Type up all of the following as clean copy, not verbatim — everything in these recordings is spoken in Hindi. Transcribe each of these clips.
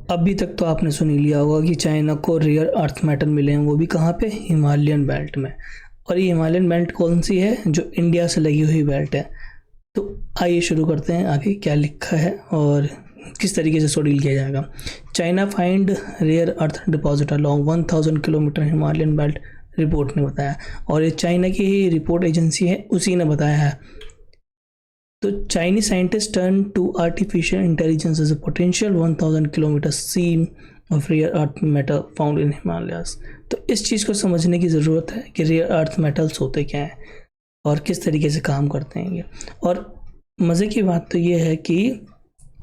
अभी तक तो आपने सुन ही लिया होगा कि चाइना को रेयर अर्थ मेटल मिले हैं, वो भी कहाँ पे, हिमालयन बेल्ट में। और ये हिमालयन बेल्ट कौन सी है, जो इंडिया से लगी हुई बेल्ट है। तो आइए शुरू करते हैं, आगे क्या लिखा है और किस तरीके से इसको डील किया जाएगा। China find rare earth deposit along 1000 kilometre Himalayan belt, report ने बताया। और ये चाइना की ही रिपोर्ट एजेंसी है, उसी ने बताया है। तो Chinese scientist turn to artificial intelligence as a potential 1000 kilometre seam of rare earth metal found in Himalayas. तो इस चीज़ को समझने की ज़रूरत है कि रेयर अर्थ मेटल्स होते क्या हैं और किस तरीके से काम करते हैं ये। और मज़े की बात तो ये है कि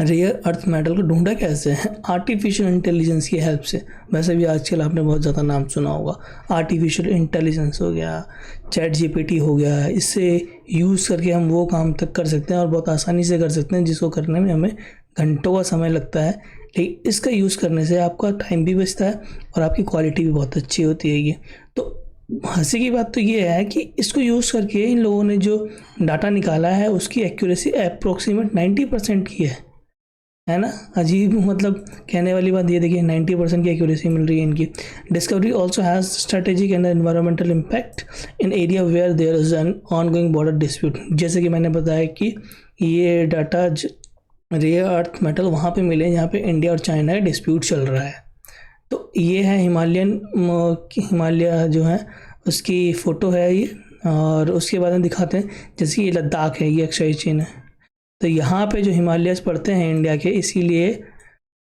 रेयर अर्थ मेटल को ढूंढा कैसे है, आर्टिफिशियल इंटेलिजेंस की हेल्प से। वैसे भी आजकल आपने बहुत ज़्यादा नाम सुना होगा, आर्टिफिशियल इंटेलिजेंस हो गया, चैट जीपीटी हो गया। इससे यूज़ करके हम वो काम तक कर सकते हैं और बहुत आसानी से कर सकते हैं जिसको करने में हमें घंटों का समय लगता है। लेकिन इसका यूज़ करने से आपका टाइम भी बचता है और आपकी क्वालिटी भी बहुत अच्छी होती है। ये तो हंसी की बात तो ये है कि इसको यूज़ करके इन लोगों ने जो डाटा निकाला है उसकी एक्यूरेसी अप्रोक्सीमेट 90% की है ना। अजीब, मतलब कहने वाली बात ये देखिए, 90% की एक्यूरेसी मिल रही है इनकी। Discovery also has strategic and environmental impact in area where there is an ongoing border dispute. जैसे कि मैंने बताया कि ये डाटा रेयर अर्थ मेटल वहाँ पे मिले जहाँ पे इंडिया और चाइना का डिस्प्यूट चल रहा है। तो ये है हिमालय जो है उसकी फ़ोटो है ये। और उसके बाद में दिखाते हैं, जैसे ये लद्दाख है, ये अक्षय चिन्ह है। तो यहाँ पे जो हिमालयस पड़ते हैं इंडिया के, इसीलिए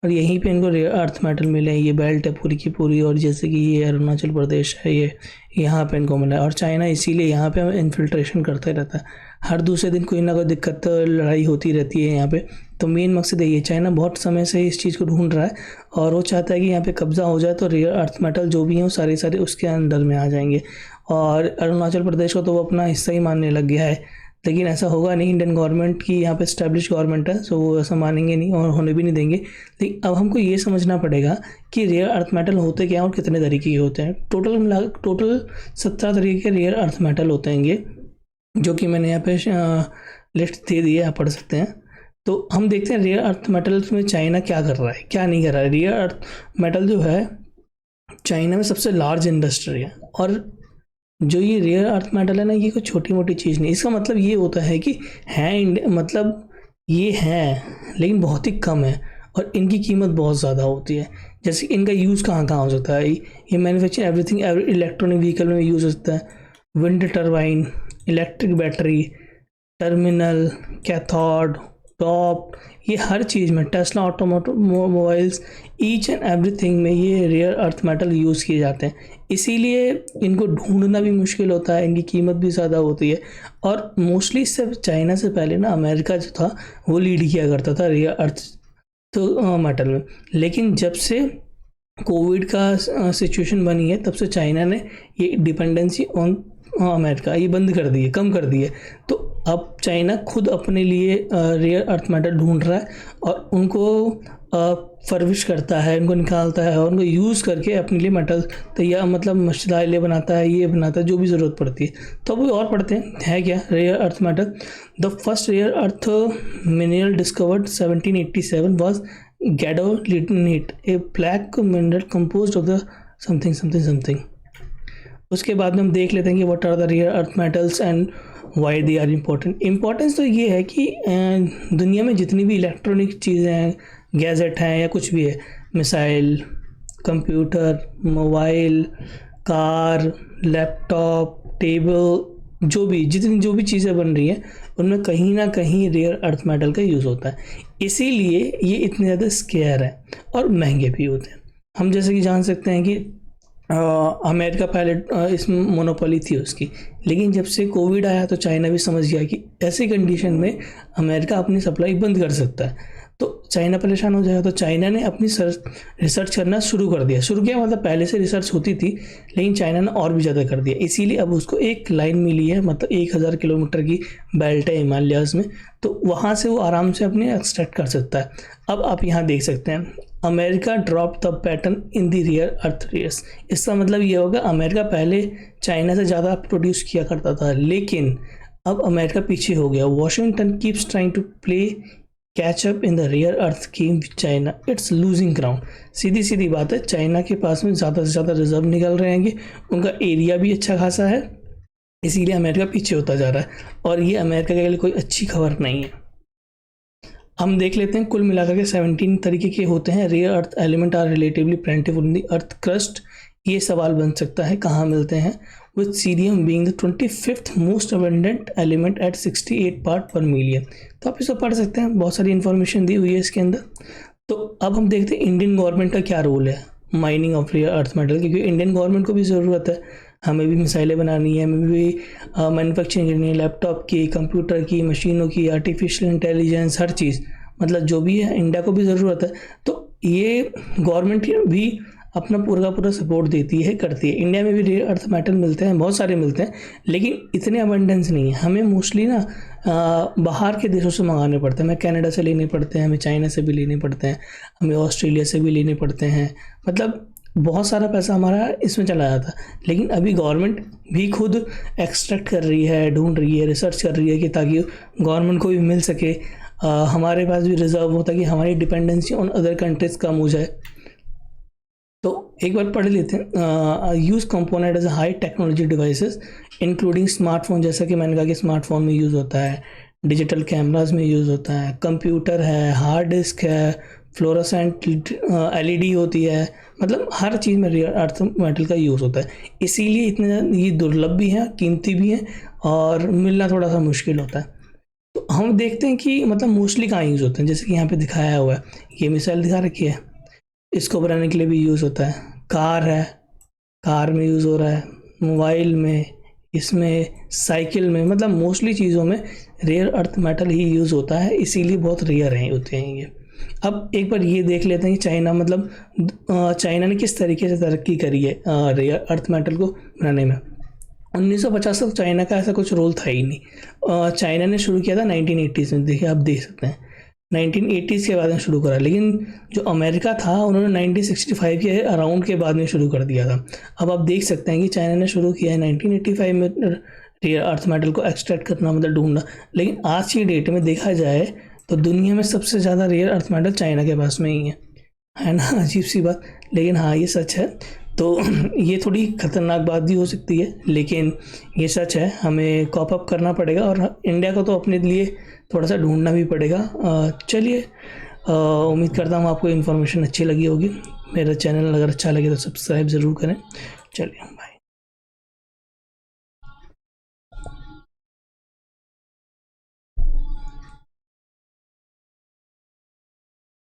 और यहीं पे इनको रेयर अर्थ मेटल मिले हैं। ये बेल्ट है पूरी की पूरी। और जैसे कि ये अरुणाचल प्रदेश है, ये यहाँ पे इनको मिला है। और चाइना इसीलिए यहाँ पे इन्फिल्ट्रेशन करते रहता है। हर दूसरे दिन कोई ना कोई दिक्कत, लड़ाई होती रहती है यहाँ पे। तो मेन मकसद यही है, चाइना बहुत समय से इस चीज़ को ढूंढ रहा है और वो चाहता है कि यहाँ पे कब्जा हो जाए तो रेयर अर्थ मेटल जो भी हैं वो सारे सारे उसके अंडर में आ जाएंगे। और अरुणाचल प्रदेश को तो वो अपना हिस्सा ही मानने लग गया है। लेकिन ऐसा होगा नहीं, इंडियन गवर्नमेंट की यहाँ पे स्टैब्लिश गवर्नमेंट है, सो वो ऐसा मानेंगे नहीं और होने भी नहीं देंगे। लेकिन अब हमको ये समझना पड़ेगा कि रेयर अर्थ मेटल होते क्या हैं और कितने तरीके के होते हैं। टोटल 17 तरीके के रेयर अर्थ मेटल होते हैं ये, जो कि मैंने यहाँ पे लिस्ट दे दी है, आप पढ़ सकते हैं। तो हम देखते हैं रेयर अर्थ मेटल्स में चाइना क्या कर रहा है, क्या नहीं कर रहा है। रेयर अर्थ मेटल जो है चाइना में सबसे लार्ज इंडस्ट्री है। और जो ये रेयर अर्थ मेटल है ना, ये कोई छोटी मोटी चीज़ नहीं। इसका मतलब ये होता है कि है, मतलब ये है लेकिन बहुत ही कम है और इनकी कीमत बहुत ज़्यादा होती है। जैसे इनका यूज़ कहाँ कहाँ हो सकता है, ये मैन्युफैक्चरिंग एवरीथिंग, इलेक्ट्रॉनिक व्हीकल में यूज़ हो सकता है, wind turbine, electric battery, terminal, cathode, top, ये हर चीज़ में, Tesla automobiles, each and everything में ये रेयर अर्थ मेटल यूज़ किए जाते हैं। इसीलिए इनको ढूंढना भी मुश्किल होता है, इनकी कीमत भी ज़्यादा होती है। और मोस्टली सिर्फ चाइना से पहले ना अमेरिका जो था वो लीड किया करता था रेयर अर्थ तो मेटल में। लेकिन जब से कोविड का सिचुएशन बनी है, तब से चाइना ने ये डिपेंडेंसी ऑन अमेरिका ये बंद कर दी है, कम कर दी है। तो अब चाइना खुद अपने लिए रेयर अर्थ मेटल ढूंढ रहा है और उनको फर्विश करता है, उनको निकालता है और उनको यूज़ करके अपने लिए मेटल तैयार, मतलब मशदाइले बनाता है, ये बनाता है जो भी ज़रूरत पड़ती है। तो अभी और पढ़ते हैं है क्या rare earth metal. The first rare earth mineral discovered 1787 was gadolinite, a black mineral composed of the something something something. उसके बाद में हम देख लेते हैं कि what are the rare earth metals and why they are important. Importance तो ये है कि दुनिया में जितनी भी इलेक्ट्रॉनिक चीज़ें हैं, गैजेट हैं या कुछ भी है, missile, computer, mobile, car, laptop, table, जो भी चीज़ें बन रही हैं उनमें कहीं ना कहीं रेयर अर्थ मेटल का यूज़ होता है। इसीलिए ये इतने ज़्यादा स्केयर है और महंगे भी होते हैं। हम जैसे कि जान सकते हैं कि अमेरिका पहले इसमें मोनोपोली थी उसकी, लेकिन जब से कोविड आया तो चाइना भी समझ गया कि ऐसी कंडीशन में अमेरिका अपनी सप्लाई बंद कर सकता है। तो चाइना परेशान हो जाएगा, तो चाइना ने अपनी रिसर्च करना शुरू कर दिया। शुरू किया मतलब पहले से रिसर्च होती थी, लेकिन चाइना ने और भी ज़्यादा कर दिया। इसीलिए अब उसको एक लाइन मिली है, मतलब 1000 किलोमीटर की बेल्ट है हिमालयाज़ में, तो वहाँ से वो आराम से अपने एक्सट्रैक्ट कर सकता है। अब आप यहाँ देख सकते हैं, America drop the pattern in the rare earth race. इसका मतलब ये होगा अमेरिका पहले चाइना से ज़्यादा प्रोड्यूस किया करता था, लेकिन अब अमेरिका पीछे हो गया। Washington keeps trying to play catch up in the rare earth game with China, it's losing ground. सीधी सीधी बात है, चाइना के पास में ज़्यादा से ज़्यादा रिजर्व निकल रहे हैं, उनका एरिया भी अच्छा खासा है, इसीलिए अमेरिका पीछे होता जा रहा है और ये अमेरिका के लिए कोई अच्छी खबर नहीं है। हम देख लेते हैं, कुल मिलाकर के 17 तरीके के होते हैं। Rare earth element are relatively plentiful in the earth crust. ये सवाल बन सकता है कहाँ मिलते हैं, with cerium being the 25th most abundant element at 68 part per million. तो आप इसको पढ़ सकते हैं, बहुत सारी इन्फॉर्मेशन दी हुई है इसके अंदर। तो अब हम देखते हैं इंडियन गवर्नमेंट का क्या रोल है mining of rare earth metal, क्योंकि इंडियन गवर्नमेंट को भी ज़रूरत है, हमें भी मिसाइलें बनानी है, हमें भी मैन्युफैक्चरिंग करनी है, लैपटॉप की, कंप्यूटर की, मशीनों की, आर्टिफिशियल इंटेलिजेंस, हर चीज़, मतलब जो भी है इंडिया को भी ज़रूरत है। तो ये गवर्नमेंट भी अपना पूरा का पूरा सपोर्ट देती है, करती है। इंडिया में भी रेयर अर्थ मेटल मिलते हैं, बहुत सारे मिलते हैं, लेकिन इतने अबंडेंस नहीं है। हमें मोस्टली ना बाहर के देशों से मंगाने पड़ते हैं, हमें कनाडा से लेने पड़ते हैं, हमें चाइना से भी लेने पड़ते हैं, हमें ऑस्ट्रेलिया से भी लेने पड़ते हैं, मतलब बहुत सारा पैसा हमारा इसमें चला जाता है। लेकिन अभी गवर्नमेंट भी खुद एक्सट्रैक्ट कर रही है, ढूंढ रही है, रिसर्च कर रही है कि ताकि गवर्नमेंट को भी मिल सके, हमारे पास भी रिजर्व होता कि हमारी डिपेंडेंसी ऑन अदर कंट्रीज कम हो जाए। तो एक बार पढ़ लेते हैं। Use component as high technology devices including smartphone, जैसा कि मैंने कहा कि स्मार्टफोन में यूज़ होता है, डिजिटल कैमराज में यूज़ होता है, कंप्यूटर है, हार्ड डिस्क है, फ्लोरोसेंट एलईडी होती है, मतलब हर चीज़ में रेयर अर्थ मेटल का यूज़ होता है। इसीलिए इतने ये दुर्लभ भी हैं, कीमती भी हैं और मिलना थोड़ा सा मुश्किल होता है। तो हम देखते हैं कि मतलब मोस्टली कहाँ यूज़ होते हैं, जैसे कि यहाँ पे दिखाया हुआ है, ये मिसाइल दिखा रखी है, इसको बनाने के लिए भी यूज़ होता है। कार है, कार में यूज़ हो रहा है, मोबाइल में, इसमें, साइकिल में, मतलब मोस्टली चीज़ों में रेयर अर्थ मेटल ही यूज़ होता है, इसीलिए बहुत रेयर हैं होते हैं ये। अब एक बार ये देख लेते हैं कि चाइना, मतलब चाइना ने किस तरीके से तरक्की करी है रेयर अर्थ मेटल को बनाने में। 1950 तक चाइना का ऐसा कुछ रोल था ही नहीं। चाइना ने शुरू किया था 1980s में, देखिए आप देख सकते हैं 1980s के बाद में शुरू करा, लेकिन जो अमेरिका था उन्होंने 1965 के अराउंड के बाद में शुरू कर दिया था। अब आप देख सकते हैं कि चाइना ने शुरू किया है 1985 में रेयर अर्थ मेटल को एक्सट्रैक्ट करना, मतलब ढूंढना, लेकिन आज की डेट में देखा जाए तो दुनिया में सबसे ज़्यादा रेयर अर्थ मेटल चाइना के पास में ही है ना, अजीब सी बात, लेकिन हाँ ये सच है। तो ये थोड़ी ख़तरनाक बात भी हो सकती है, लेकिन ये सच है, हमें कॉप अप करना पड़ेगा और इंडिया को तो अपने लिए थोड़ा सा ढूंढना भी पड़ेगा। चलिए, उम्मीद करता हूँ आपको इन्फॉर्मेशन अच्छी लगी होगी। मेरा चैनल अगर अच्छा लगे तो सब्सक्राइब ज़रूर करें। चलिए बाय।